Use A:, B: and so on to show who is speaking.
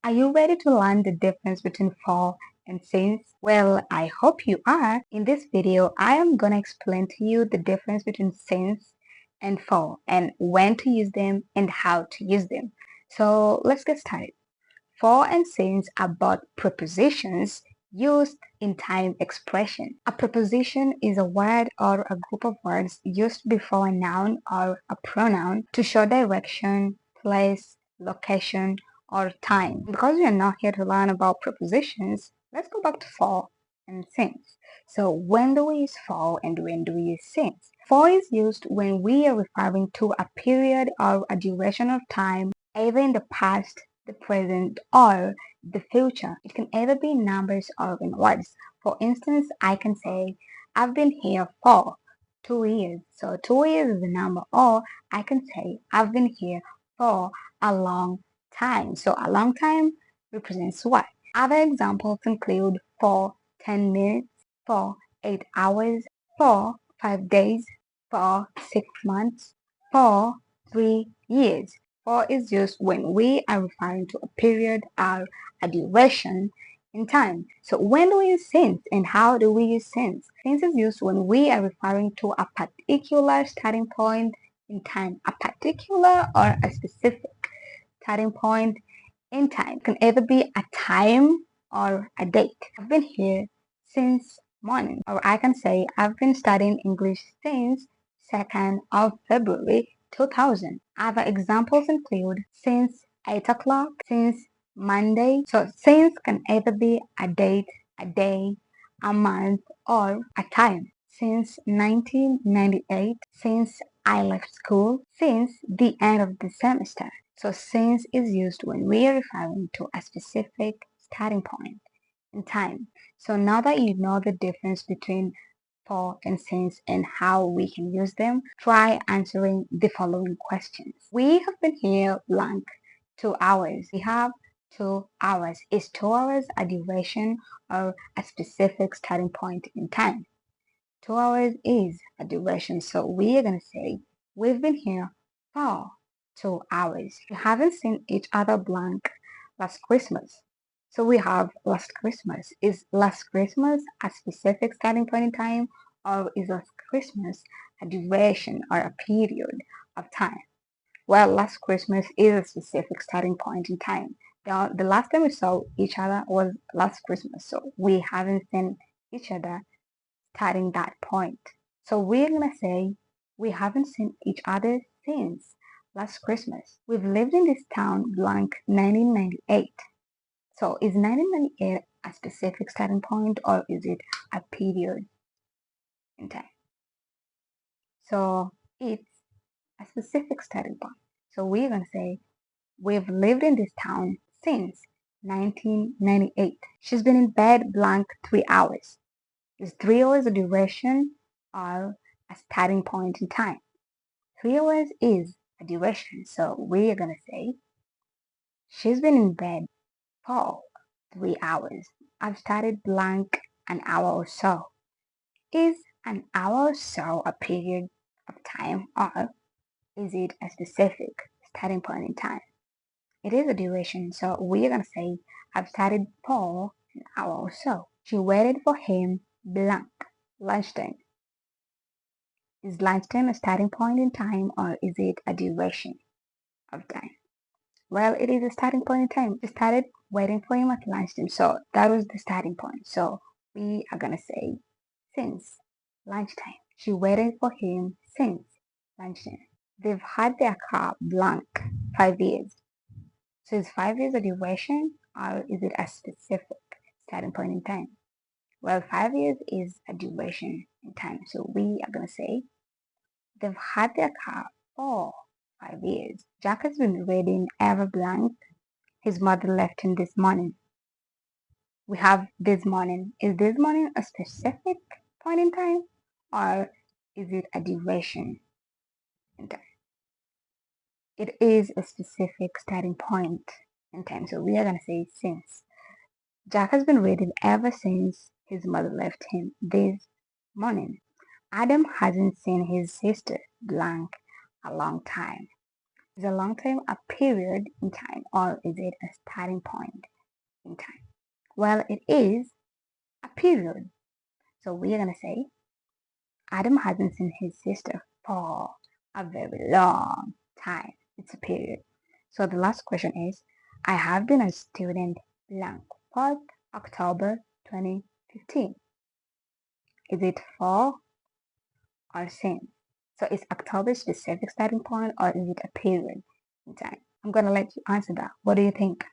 A: Are you ready to learn the difference between for and since? Well, I hope you are. In this video, I am gonna explain to you the difference between since and for and when to use them and how to use them. So let's get started. For and since are both prepositions used in time expression. A preposition is a word or a group of words used before a noun or a pronoun to show direction, place, location, or time. Because we are not here to learn about prepositions, let's go back to for and since. So when do we use for and when do we use since? For is used when we are referring to a period or a duration of time, either in the past, the present, or the future. It can either be in numbers or in words. For instance, I can say, I've been here for 2 years. So 2 years is a number. Or I can say, I've been here for a long time. So a long time represents what? Other examples include for 10 minutes, for 8 hours, for 5 days, for 6 months, for 3 years. For is used when we are referring to a period or a duration in time. So when do we use since and how do we use since? Since is used when we are referring to a particular starting point in time, a particular or a specific starting point in time. It can either be a time or a date. I've been here since morning, or I can say I've been studying English since 2nd of February 2000. Other examples include since 8 o'clock, since Monday. So since can either be a date, a day, a month, or a time. Since 1998, since I left school, since the end of the semester. So since is used when we are referring to a specific starting point in time. So now that you know the difference between for and since and how we can use them, try answering the following questions. We have been here blank 2 hours. We have 2 hours. Is 2 hours a duration or a specific starting point in time? 2 hours is a duration. So we are going to say we've been here for 2 hours. We haven't seen each other blank last Christmas. So we have last Christmas. Is last Christmas a specific starting point in time, or is last Christmas a duration or a period of time? Well, last Christmas is a specific starting point in time. The last time we saw each other was last Christmas. So we haven't seen each other starting that point. So we're gonna say we haven't seen each other since last Christmas. We've lived in this town blank 1998. So is 1998 a specific starting point or is it a period in time? So it's a specific starting point. So we're gonna say we've lived in this town since 1998. She's been in bed blank 3 hours. Is 3 hours a duration or a starting point in time? 3 hours is a duration, so we are gonna say she's been in bed for 3 hours. I've started blank an hour or so. Is an hour or so a period of time or is it a specific starting point in time? It is a duration, so we are gonna say I've started for an hour or so. She waited for him blank lunchtime. Is lunchtime a starting point in time or is it a duration of time? Well, it is a starting point in time. She started waiting for him at lunchtime, so that was the starting point. So we are gonna say since lunchtime. She waited for him since lunchtime. They've had their car blank 5 years. So is 5 years a duration or is it a specific starting point in time? Well, 5 years is a duration in time. So we are gonna say they've had their car for 5 years. Jack has been reading ever blank. His mother left him this morning. We have this morning. Is this morning a specific point in time or is it a duration in time? It is a specific starting point in time. So we are going to say since. Jack has been reading ever since his mother left him this morning. Adam hasn't seen his sister blank a long time. Is a long time a period in time, or is it a starting point in time? Well, it is a period. So we are going to say Adam hasn't seen his sister for a very long time. It's a period. So the last question is, I have been a student blank 4th October 2015. Is it for or since? So is October specific starting point or is it a period in time? I'm going to let you answer that. What do you think?